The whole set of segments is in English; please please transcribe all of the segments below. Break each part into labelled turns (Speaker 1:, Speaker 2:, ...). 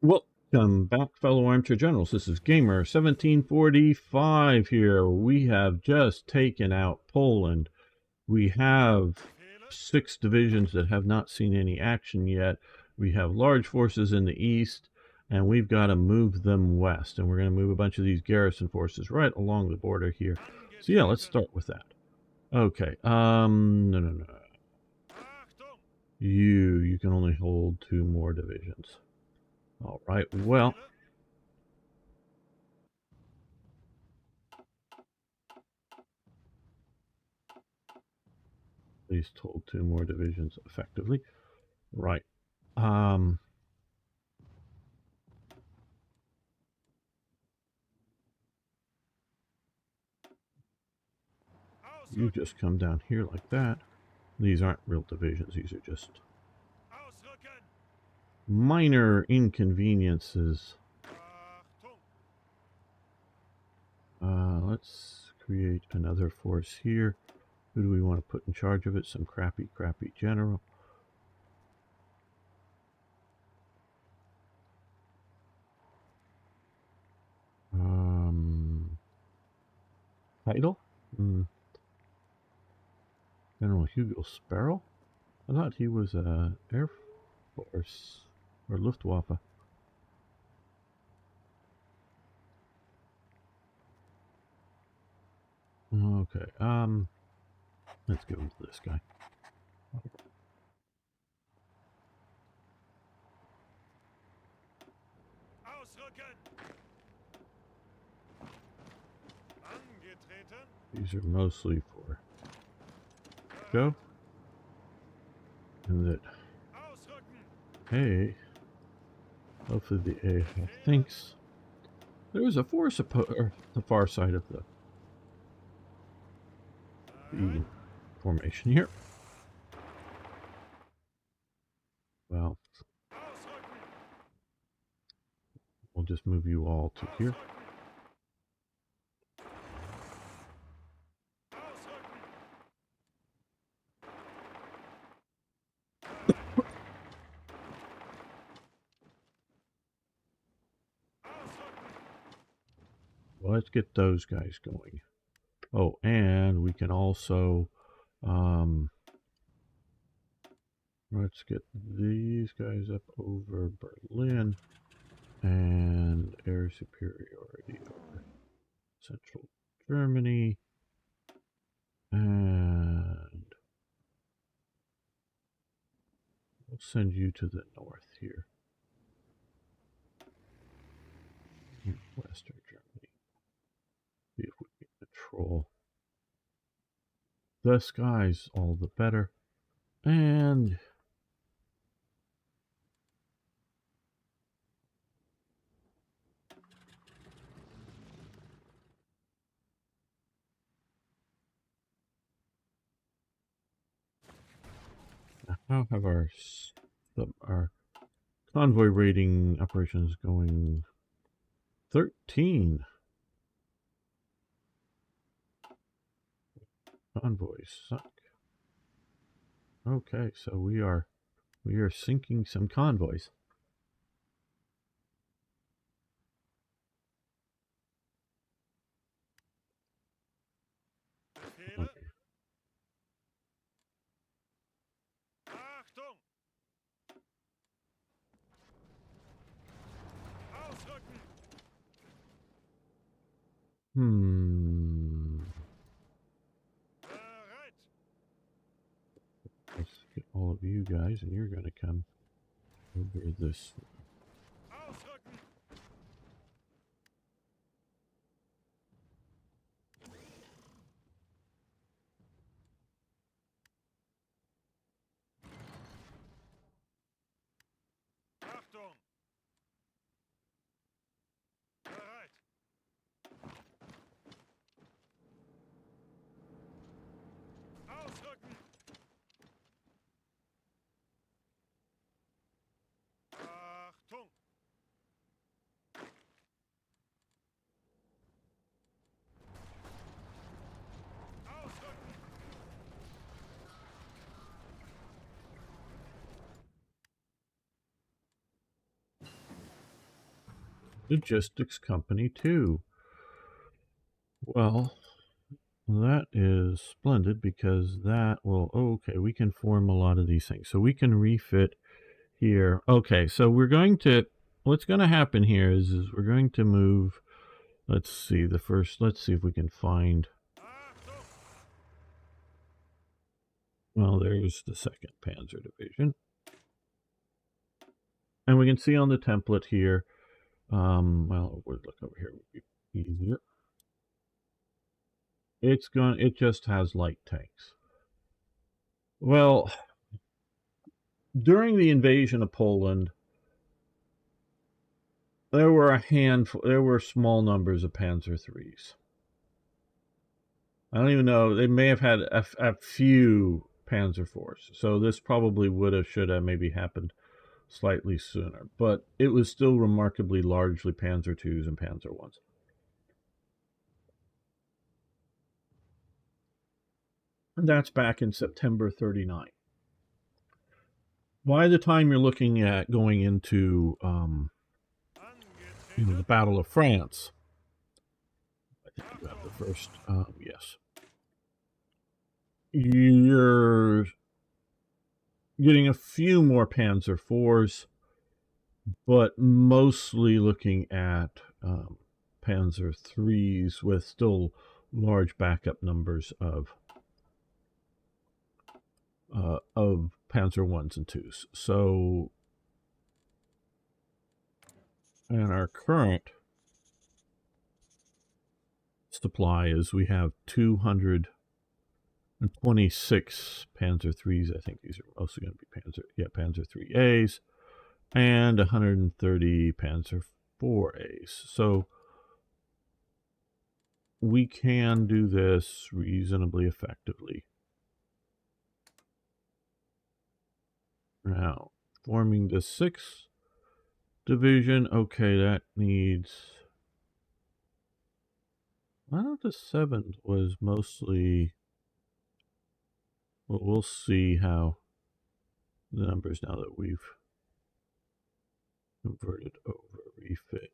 Speaker 1: Welcome back, fellow armchair generals. This is Gamer 1745 here. We have just taken out Poland. We have 6 divisions that have not seen any action yet. We have large forces in the east, and we've got to move them west. And we're going to move a bunch of these garrison forces right along the border here. So yeah, let's start with that. Okay. No. You can only hold 2 more divisions. All right. Well, at least hold 2 more divisions effectively. Right. You just come down here like that. These aren't real divisions. These are just minor inconveniences. Let's create another force here. Who do we want to put in charge of it? Some crappy general. Title? General Hugo Sparrow? I thought he was Air Force or Luftwaffe. Okay, let's give him to this guy. These are mostly for show. And that, hey, hopefully the AI thinks there was a force or the far side of the formation here. Well, we'll just move you all to here. Well, let's get those guys going. Oh, and we can also let's get these guys up over Berlin and air superiority over central Germany. And we'll send you to the north here. Western Germany. See if we can control the skies all the better. And how have our convoy raiding operations going? 13 convoys suck. Okay, so we are sinking some convoys. Okay. Let's get all of you guys, and you're going to come over this. logistics company too. Well, that is splendid because that will, okay, we can form a lot of these things. So we can refit here. Okay, so we're going to, what's going to happen here is we're going to move, let's see, let's see if we can find, well, there's the 2nd Panzer Division. And we can see on the template here, well, we'll look over here, would be easier. It just has light tanks. Well, during the invasion of Poland, there were small numbers of Panzer IIIs. I don't even know, they may have had a few Panzer IVs. So this probably should have maybe happened slightly sooner, but it was still remarkably largely Panzer IIs and Panzer Is. And that's back in September 39. By the time you're looking at going into the Battle of France, I think you have the first, yes, you're getting a few more Panzer IVs, but mostly looking at Panzer IIIs with still large backup numbers of Panzer Is and Is. So, and our current supply is we have 226 Panzer IIIs. I think these are mostly going to be Panzer IIIAs, and 130 Panzer IVAs. So we can do this reasonably effectively. Now, forming the 6th Division, okay, that needs... I thought the 7th was mostly... Well, we'll see how the numbers now that we've converted over refit.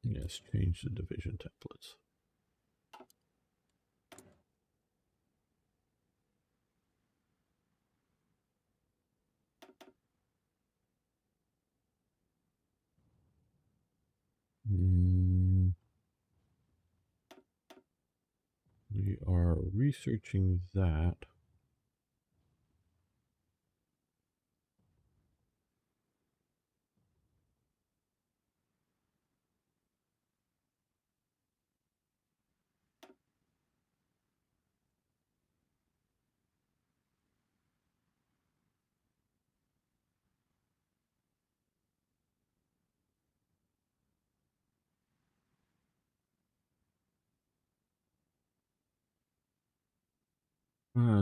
Speaker 1: Yes, change the division templates. We are researching that.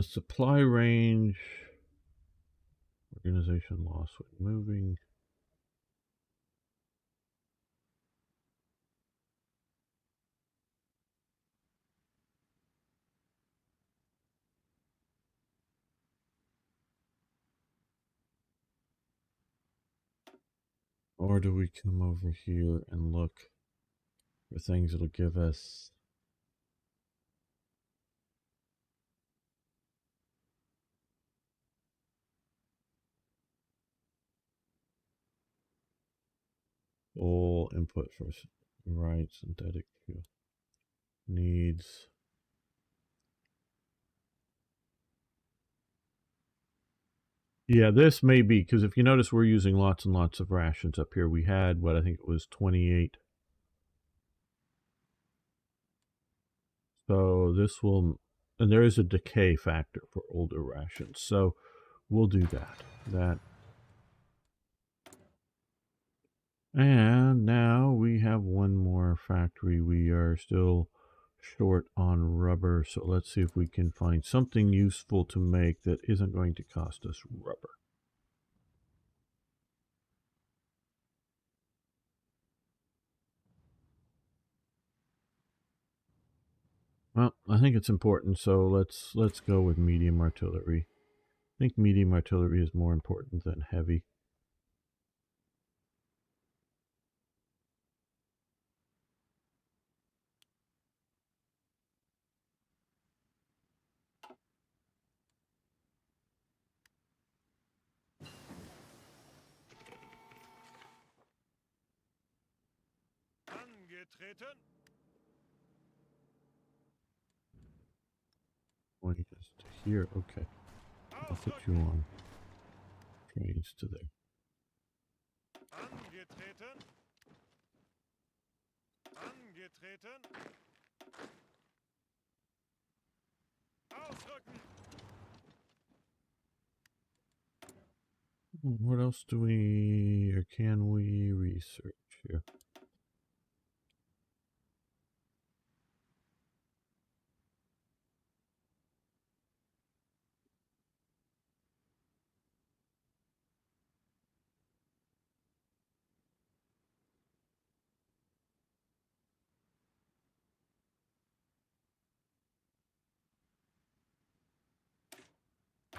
Speaker 1: Supply range, organization loss when moving. Or do we come over here and look for things that'll give us full input for right synthetic fuel needs? Yeah, this may be, because if you notice, we're using lots and lots of rations up here. We had, what, I think it was 28. So this will, and there is a decay factor for older rations. So we'll do that. And now we have one more factory. We are still short on rubber. So let's see if we can find something useful to make that isn't going to cost us rubber. Well, I think it's important, so let's go with medium artillery. I think medium artillery is more important than heavy.
Speaker 2: Angetreten.
Speaker 1: Point is to here. Okay, I'll put you on trains to there.
Speaker 2: Angetreten. Angetreten. Ausrücken.
Speaker 1: What else do we or can we research here?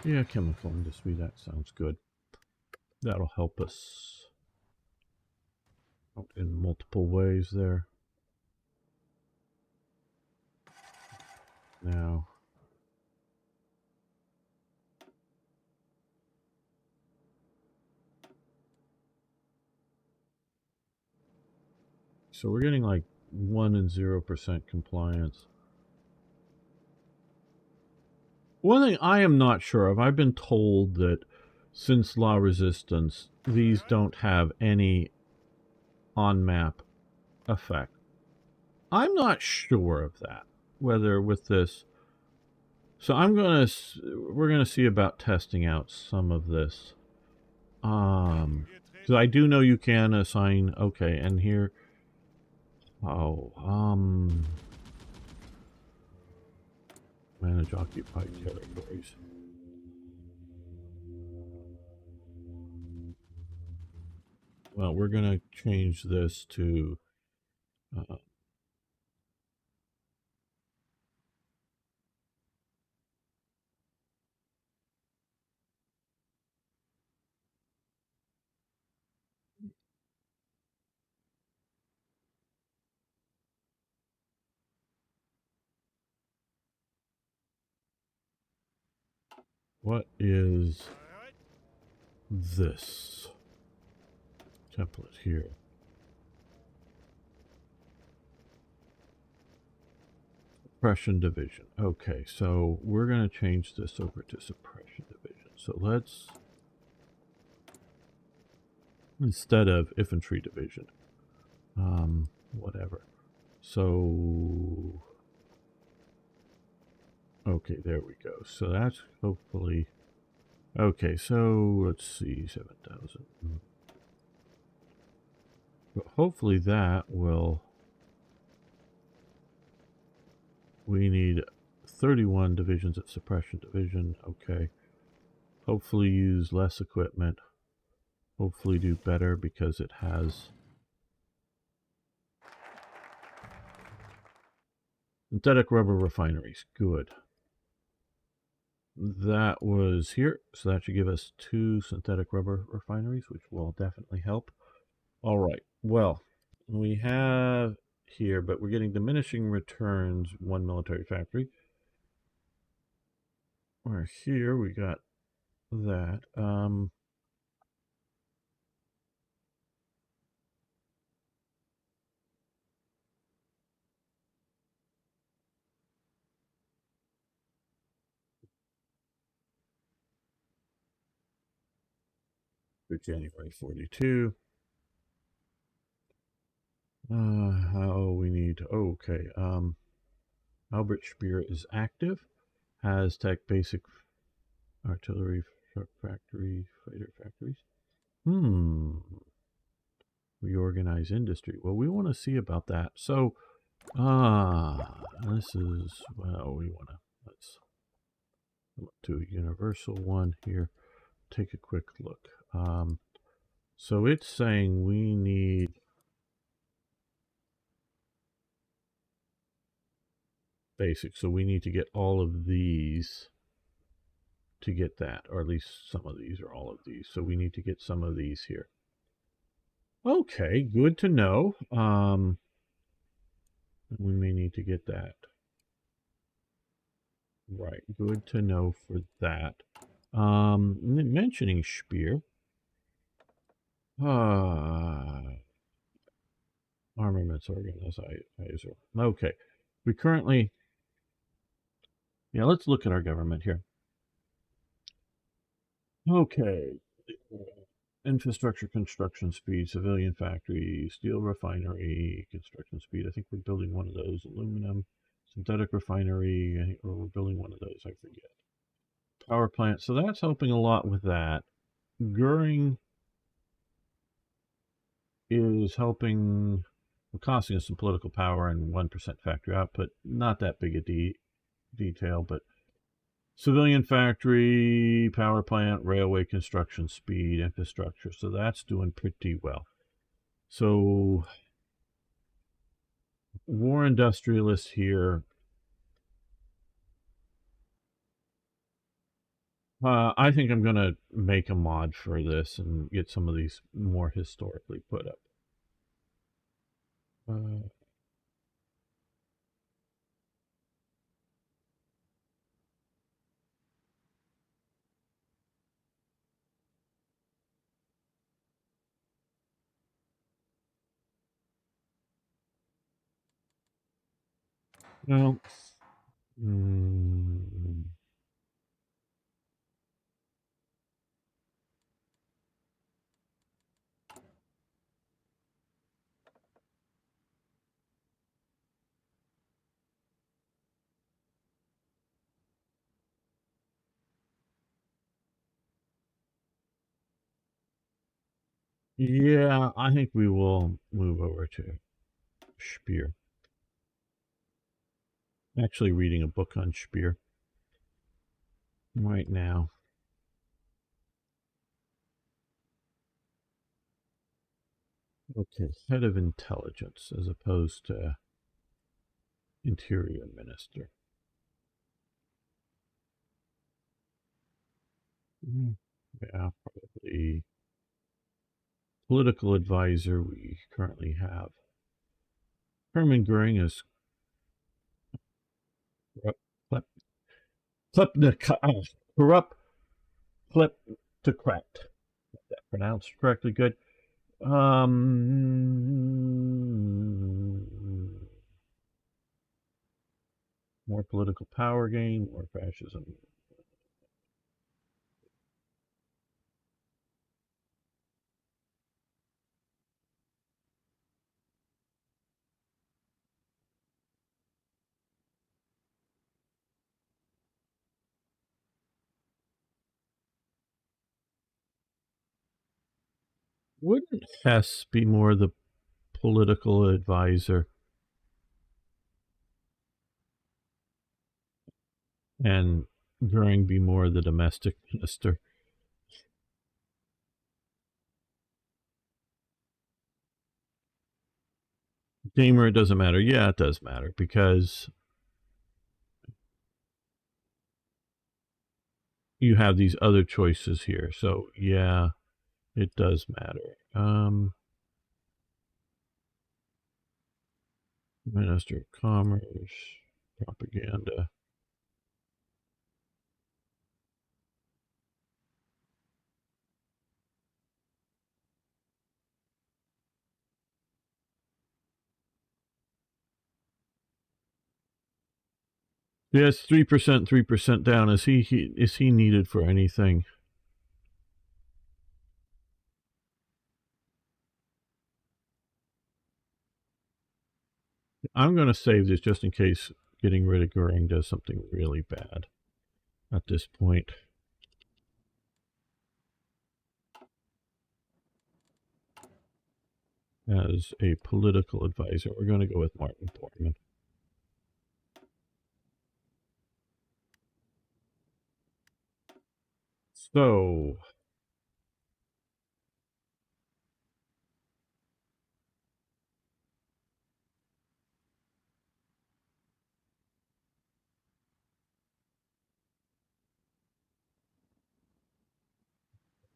Speaker 1: Yeah, chemical industry, that sounds good. That'll help us out in multiple ways there. Now, so we're getting like 1 and 0% compliance. One thing I am not sure of, I've been told that since La Resistance, these don't have any on-map effect. I'm not sure of that, whether with this. So we're gonna see about testing out some of this. So I do know you can assign, okay, and here, manage occupied territories. Well, we're gonna change this to, what is this template here? Suppression division. Okay, so we're going to change this over to suppression division. So let's, instead of infantry division, whatever. So, okay, there we go. So that's hopefully, okay, so let's see, 7,000. But hopefully that will, we need 31 divisions of suppression division. Okay. Hopefully use less equipment. Hopefully do better because it has synthetic rubber refineries. Good. That was here. So that should give us 2 synthetic rubber refineries, which will definitely help. All right. Well, we have here, but we're getting diminishing returns, 1 military factory. Where here we got that. For January 42. How we need, okay. Albert Speer is active. Has tech basic artillery truck factory, fighter factories. Reorganize industry. Well, we want to see about that. So, this is, well, we want to, let's go to a universal one here. Take a quick look. So it's saying we need basic. So we need to get all of these to get that, or at least some of these or all of these. So we need to get some of these here. Okay, good to know. We may need to get that. Right, good to know for that. Mentioning Spear. Armaments organizer. Okay. We currently, yeah, let's look at our government here. Okay. Infrastructure construction speed, civilian factory, steel refinery, construction speed. I think we're building one of those. Aluminum, synthetic refinery, or we're building one of those, I forget. Power plant. So that's helping a lot with that. Goering is helping, costing us some political power and 1% factory output. Not that big a detail, but civilian factory, power plant, railway construction speed, infrastructure. So that's doing pretty well. So war industrialists here. I think I'm going to make a mod for this and get some of these more historically put up. Well, yeah, I think we will move over to Spear. I'm actually reading a book on Spear right now. Okay, head of intelligence as opposed to interior minister. Yeah, probably political advisor. We currently have Herman Goering as corrupt kleptocrat. That pronounced correctly good. More political power gain, more fascism. Wouldn't Hess be more the political advisor and Goering be more the domestic minister? Gamer, it doesn't matter. Yeah, it does matter because you have these other choices here. So yeah, it does matter. Minister of Commerce, propaganda. Yes, 3% down. Is he needed for anything? I'm going to save this just in case getting rid of Goering does something really bad at this point. As a political advisor, we're going to go with Martin Bormann. So,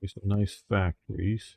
Speaker 1: Some nice factories.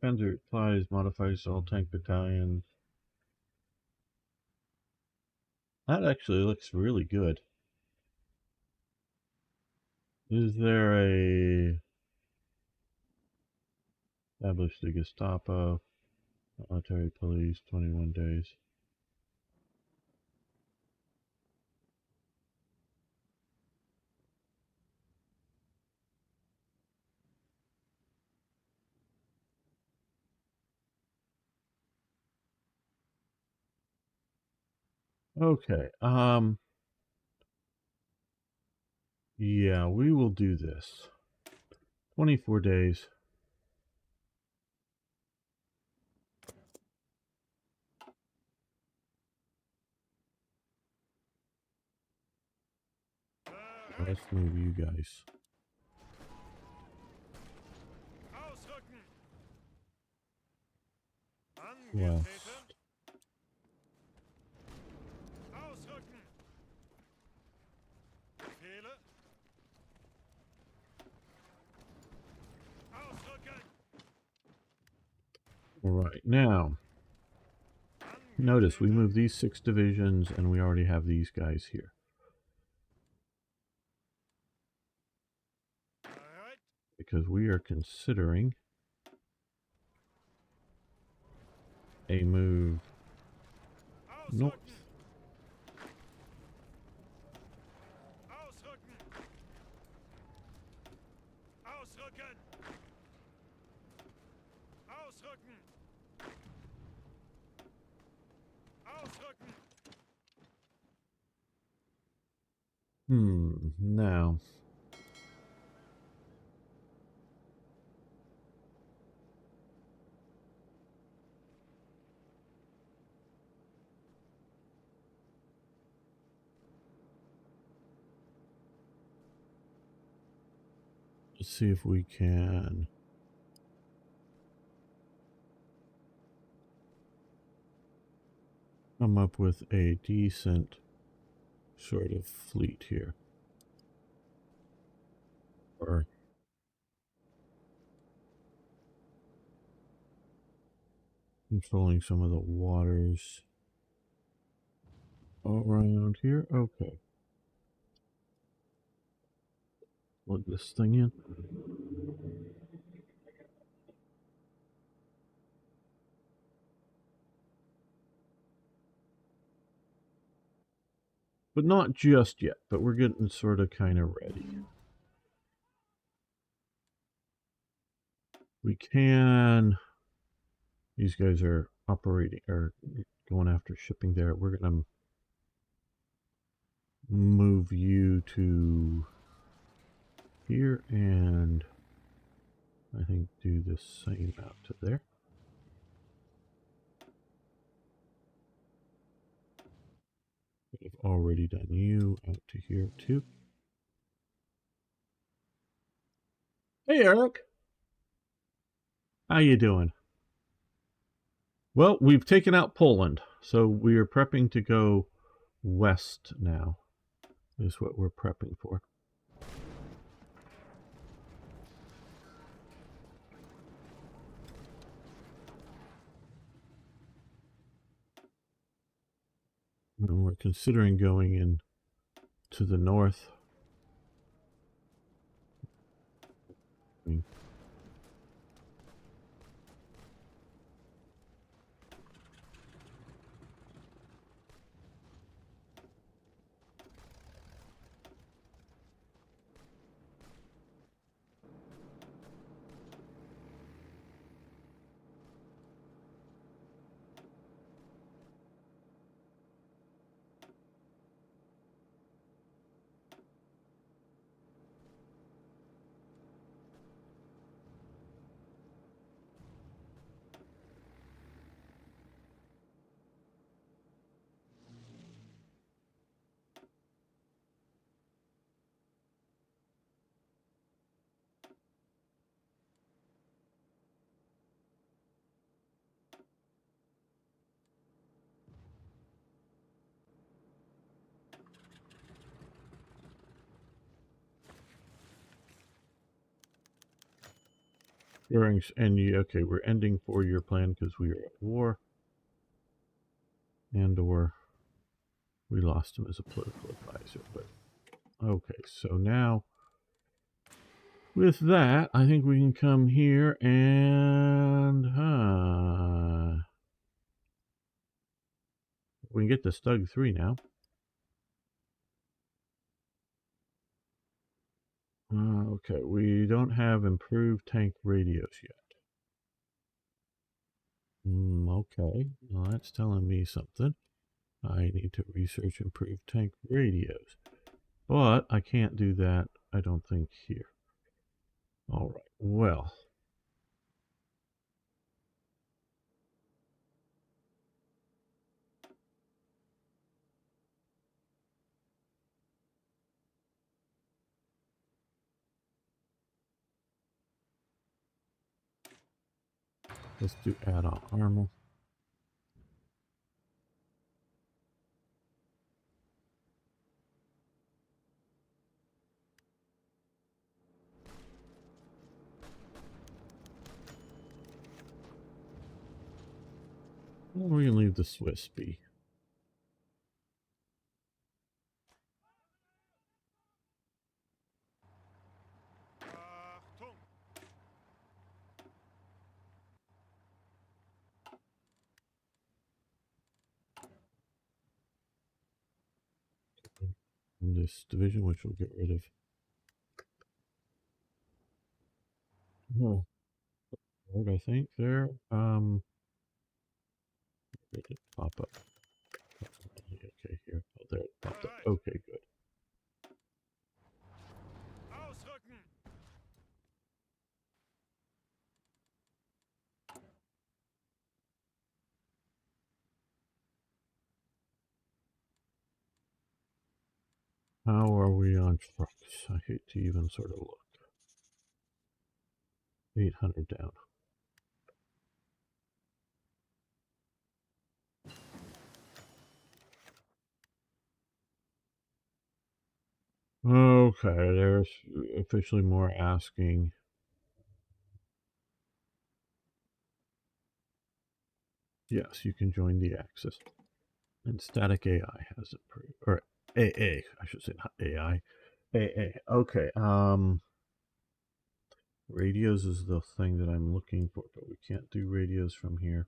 Speaker 1: Panzer applies, modifies all tank battalions. That actually looks really good. Is there a establish the Gestapo, military police, 21 days? Okay, yeah, we will do this. 24 days. Let's move you guys.
Speaker 2: Ausrücken!
Speaker 1: West.
Speaker 2: Angetreten! Ausrücken! Befehle! Ausrücken!
Speaker 1: Right, now, notice we move these 6 divisions and we already have these guys here.
Speaker 2: Bereit!
Speaker 1: Because we are considering a move north.
Speaker 2: Ausrücken! Ausrücken! Ausrücken! Ausrücken!
Speaker 1: Now. Let's see if we can come up with a decent sort of fleet here. Or controlling some of the waters around here. Okay. Plug this thing in. But not just yet, but we're getting sort of kind of ready. We can, these guys are operating or going after shipping there. We're going to move you to here and I think do the same out to there. We've already done you out to here too. Hey Eric, how you doing? Well, we've taken out Poland, so we are prepping to go west now, is what we're prepping for. And we're considering going in to the north. And okay, we're ending 4-year plan because we are at war, and or we lost him as a political advisor. But okay, so now with that, I think we can come here and we can get to Stug 3 now. Okay, we don't have improved tank radios yet. Okay, well, that's telling me something. I need to research improved tank radios. But I can't do that, I don't think, here. All right, well. Let's do add-on armor. We're going to leave the Swiss be.
Speaker 2: Achtung!
Speaker 1: In this division, which we'll get rid of. Oh, I think there. Did it pop up? Okay, here. Oh, there it popped up. Okay, good.
Speaker 2: Ausrücken!
Speaker 1: How are we on trucks? I hate to even sort of look. 800 down. Okay, there's officially more asking. Yes, you can join the Axis. And static AI has improved. Or AA, I should say, not AI. AA. Okay, radios is the thing that I'm looking for, but we can't do radios from here.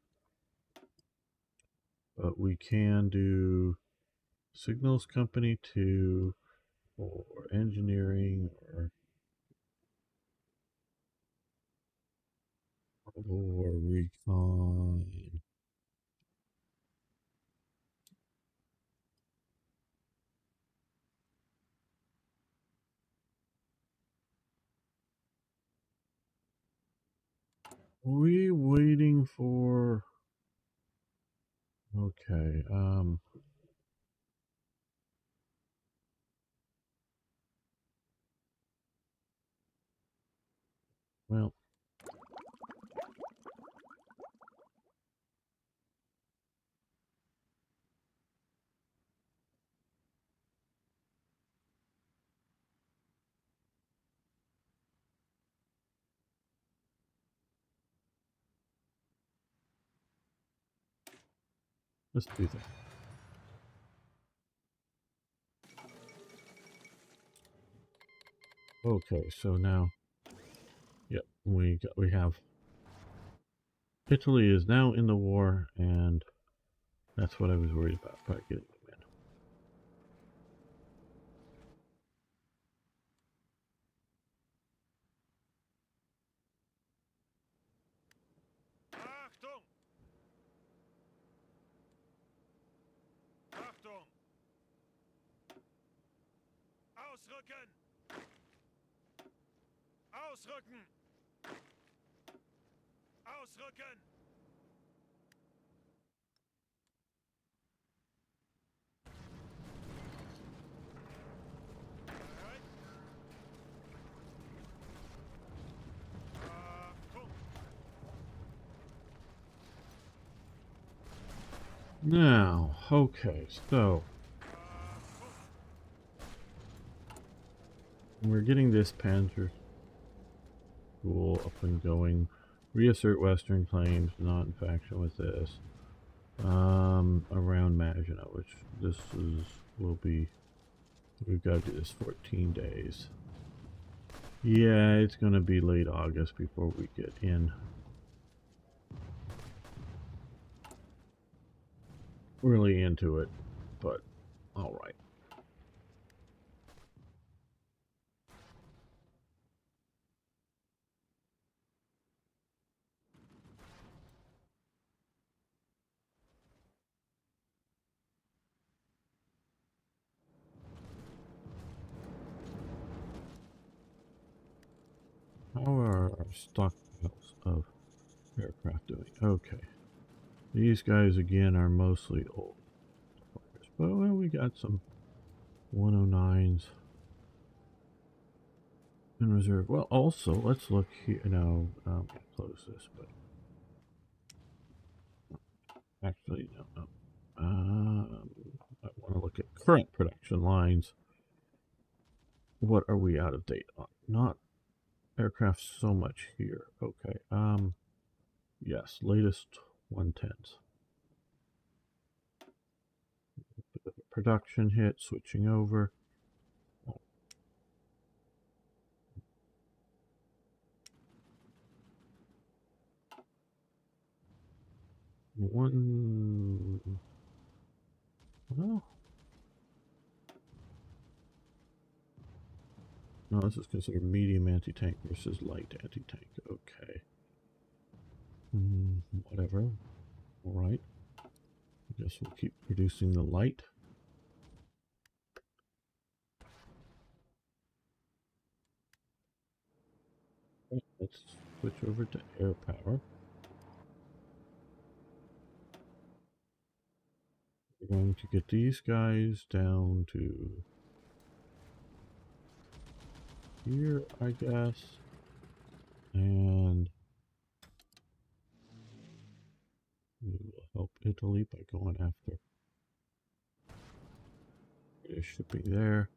Speaker 1: But we can do signals company 2 or engineering or recon. Are we waiting for... Okay, well, let's do that. Okay, so now, yep, we have Italy is now in the war, and that's what I was worried about getting them in.
Speaker 2: Achtung! Achtung! Ausrücken! Ausrücken! Ausrücken! Bereit? Achtung!
Speaker 1: Now, okay, so we're getting this Panzer. Cool, up and going. Reassert Western claims, not in faction with this. Around Maginot, which this will be, we've got to do this 14 days. Yeah, it's going to be late August before we get in. Really into it, but all right. How are our stockpiles of aircraft doing? Okay. These guys, again, are mostly old fighters. But, well, we got some 109s in reserve. Well, also, let's look here. No, close this, but... Actually, no. I want to look at current production lines. What are we out of date on? Not aircraft so much here. Okay. Yes, latest 110s. Bit of a production hit, switching over. Oh. One. Well, no, this is considered medium anti-tank versus light anti-tank. Okay. Whatever. All right. I guess we'll keep producing the light. Let's switch over to air power. We're going to get these guys down to here, I guess. And we will help Italy by going after British shipping there.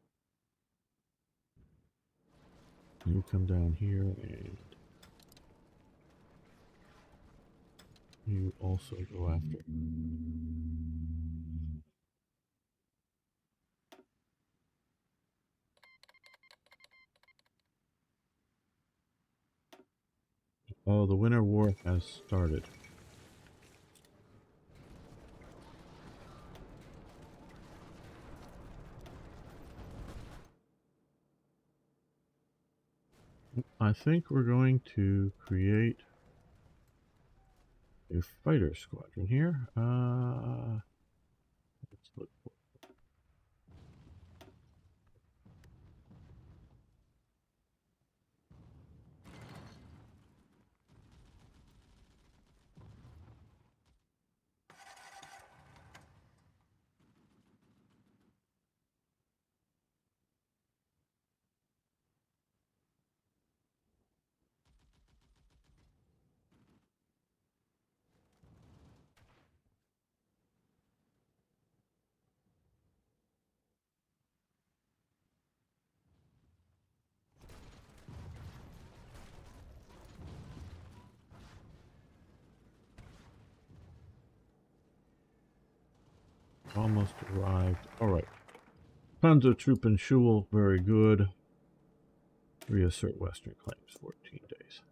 Speaker 1: You come down here and you also go after. Oh, the Winter War has started. I think we're going to create a fighter squadron here. Let's look for. Almost arrived. All right. Panzer Troop and Schul, very good. Reassert Western claims, 14 days.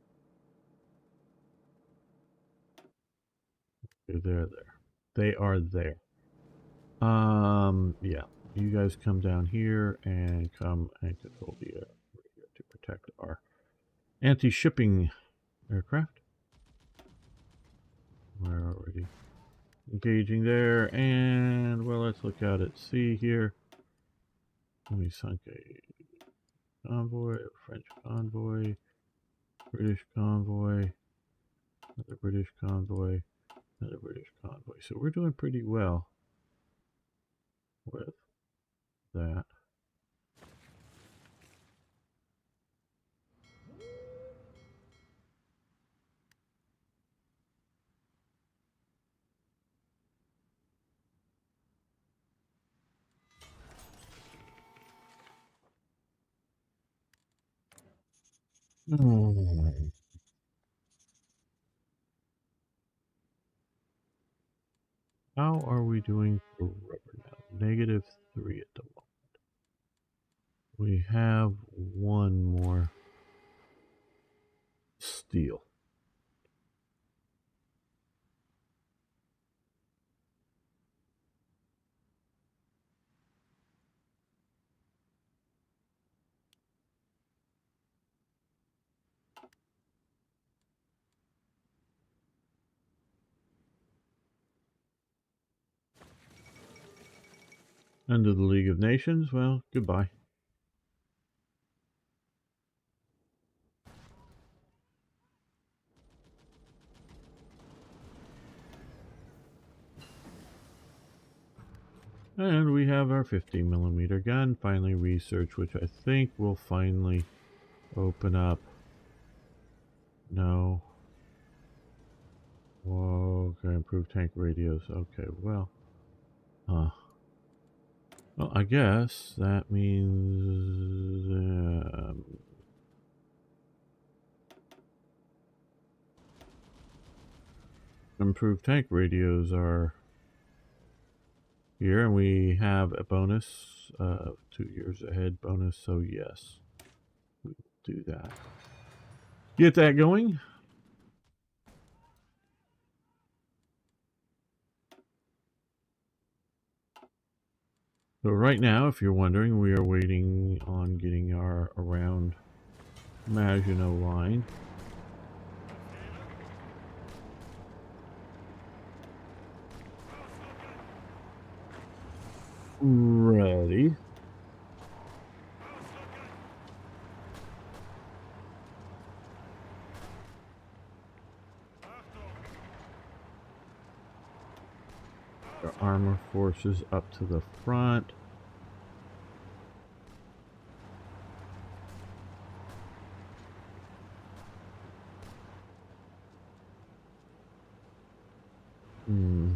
Speaker 1: They're there. They are there. Yeah. You guys come down here and come and control the air to protect our anti-shipping aircraft. We're already engaging there, and well, let's look out at sea here. We sunk a convoy, a French convoy, British convoy, another British convoy, another British convoy. So we're doing pretty well with that. Hmm. How are we doing for rubber now? -3 at the moment. We have one more steel. End of the League of Nations? Well, goodbye. And we have our 50mm gun, finally research, which I think will finally open up. No. Okay, improve tank radios. Okay, well. Well, I guess that means... improved tank radios are here, and we have a bonus, 2 years ahead bonus, so yes, we will do that. Get that going. So right now, if you're wondering, we are waiting on getting our around Maginot line. Ready. Our armor forces up to the front.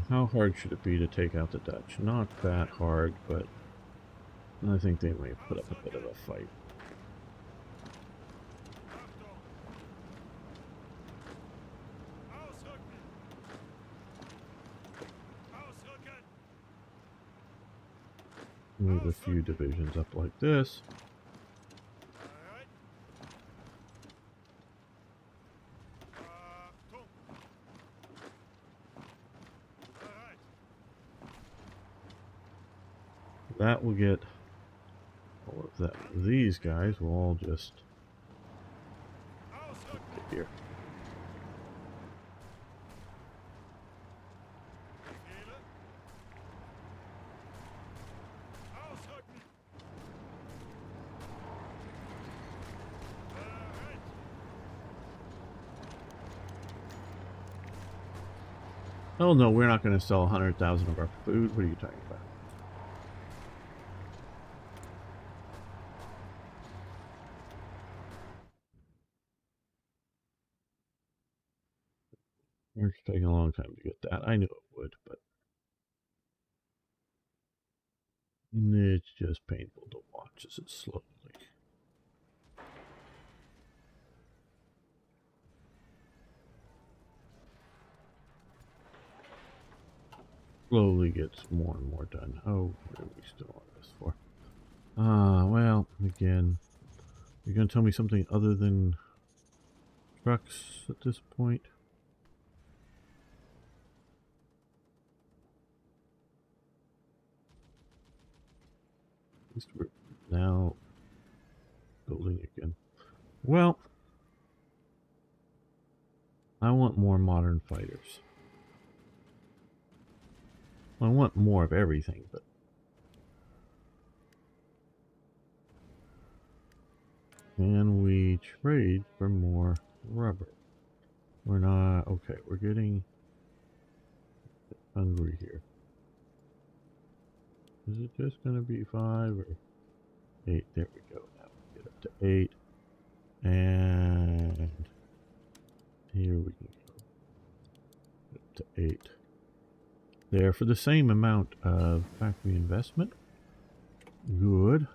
Speaker 1: How hard should it be to take out the Dutch? Not that hard, but I think they may put up a bit of a fight. Move a few divisions up like this. That will get all of that. These guys will all just get here. Oh no, we're not going to sell 100,000 of our food. What are you talking about? It's taking a long time to get that. I knew it would, but it's just painful to watch as it slowly gets more and more done. Oh, what are we still on this for? Well, again, you're going to tell me something other than trucks at this point? At least we're now building again. Well, I want more modern fighters. I want more of everything, but can we trade for more rubber? We're not. Okay, we're getting hungry here. Is it just going to be 5 or 8? There we go. Now we get up to 8. And here we can go up to 8. There for the same amount of factory investment. Good.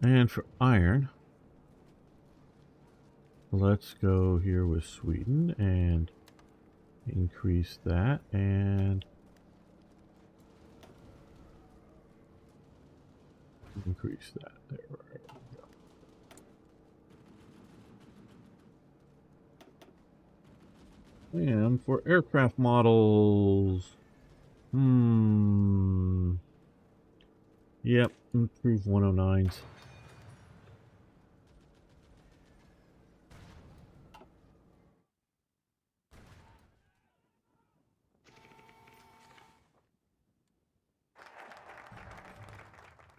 Speaker 1: And for iron, let's go here with Sweden and increase that and increase that. There we go. And for aircraft models, yep, improve 109s.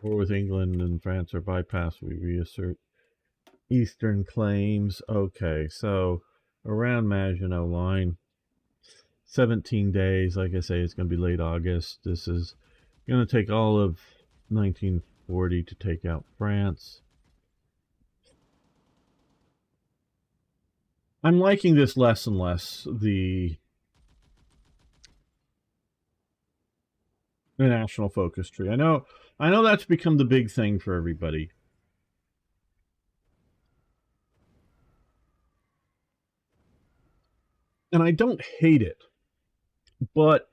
Speaker 1: War with England and France are bypassed. We reassert Eastern claims. Okay, so around Maginot Line, 17 days. Like I say, it's going to be late August. This is going to take all of 1940 to take out France. I'm liking this less and less, the national focus tree. I know that's become the big thing for everybody. And I don't hate it, but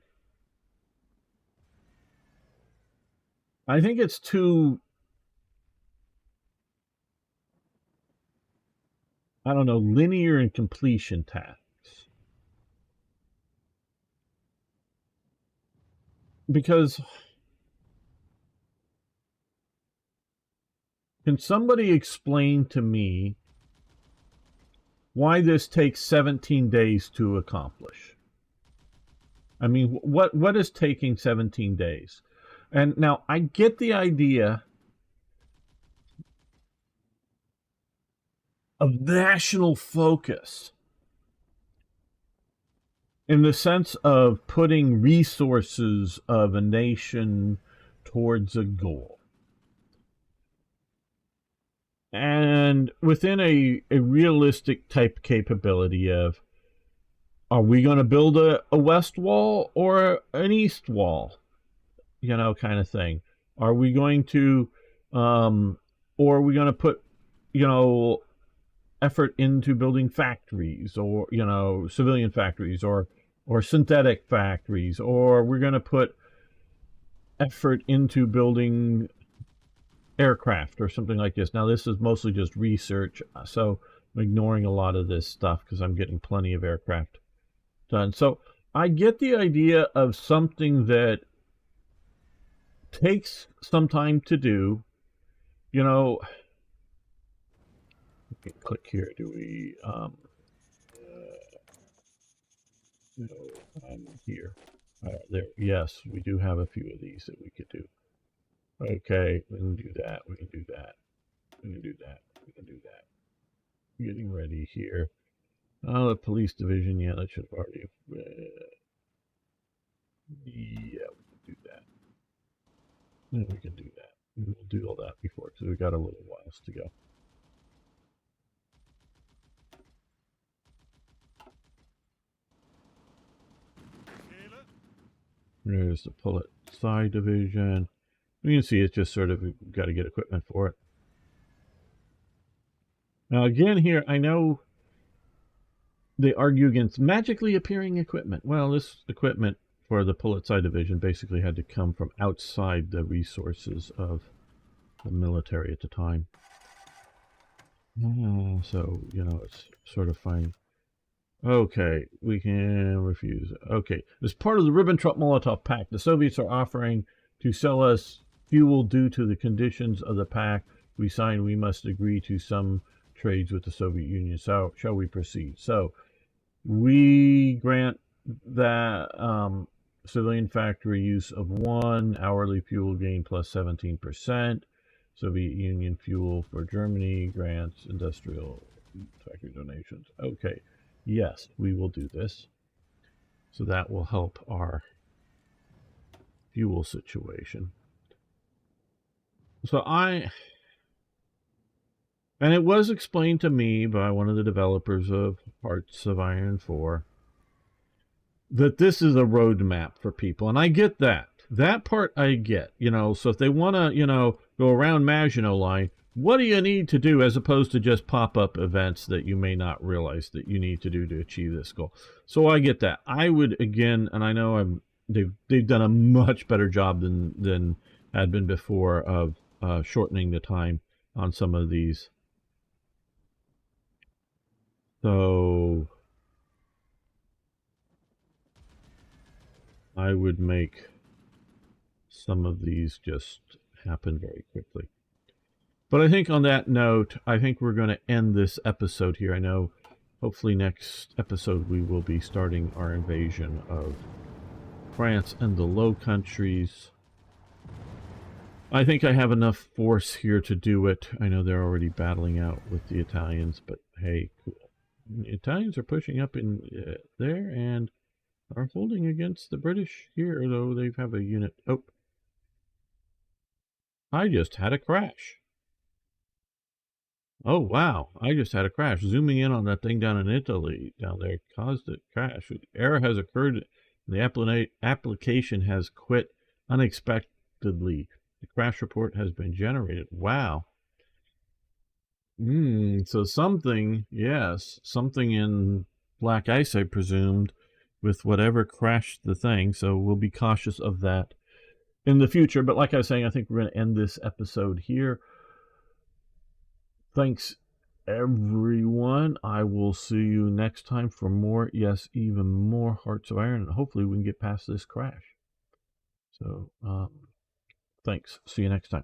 Speaker 1: I think it's too, I don't know, linear in completion tasks. Because can somebody explain to me why this takes 17 days to accomplish? I mean, what is taking 17 days? And now I get the idea of national focus in the sense of putting resources of a nation towards a goal. And within a realistic type capability of, are we going to build a west wall or an east wall? You know, kind of thing. Are we going to, or are we going to put, you know, effort into building factories, or, you know, civilian factories, or synthetic factories, or we're going to put effort into building aircraft or something like this. Now, this is mostly just research, so I'm ignoring a lot of this stuff because I'm getting plenty of aircraft done. So I get the idea of something that takes some time to do. You know, okay, click here. Do we, here. There, yes, we do have a few of these that we could do. Okay, we can do that. We can do that. We can do that. We can do that. Getting ready here. Oh, the police division. Yeah, that should have already. Yeah, we can do that. Yeah, we can do that. We'll do all that before because we've got a little while to go. There's the Pullet side division. You can see it's just sort of got to get equipment for it. Now again here, I know they argue against magically appearing equipment. Well, this equipment for the Pullet side division basically had to come from outside the resources of the military at the time. So, you know, it's sort of fine. Okay, we can refuse. Okay, as part of the Ribbentrop-Molotov Pact, the Soviets are offering to sell us fuel due to the conditions of the pact we signed. We must agree to some trades with the Soviet Union. So, shall we proceed? So, we grant that civilian factory use of 1 hourly fuel gain plus 17%. Soviet Union fuel for Germany grants industrial factory donations. Okay. Yes, we will do this. So that will help our fuel situation. So and it was explained to me by one of the developers of Hearts of Iron 4 that this is a roadmap for people. And I get that. That part I get, you know. So if they want to, you know, go around Maginot Line, what do you need to do, as opposed to just pop-up events that you may not realize that you need to do to achieve this goal. So I get that. I would, again, and I know they've done a much better job than had been before of shortening the time on some of these. So I would make some of these just happen very quickly. But I think on that note, I think we're going to end this episode here. I know hopefully next episode we will be starting our invasion of France and the Low Countries. I think I have enough force here to do it. I know they're already battling out with the Italians, but hey, cool. The Italians are pushing up in there and are holding against the British here, though they have a unit. Oh, I just had a crash. Oh, wow. I just had a crash. Zooming in on that thing down in Italy, down there, caused a crash. Error has occurred. The application has quit unexpectedly. The crash report has been generated. Wow. So something, yes, something in black ice, I presumed, with whatever crashed the thing. So we'll be cautious of that in the future. But like I was saying, I think we're going to end this episode here. Thanks, everyone. I will see you next time for more, yes, even more Hearts of Iron. And hopefully we can get past this crash. So, thanks. See you next time.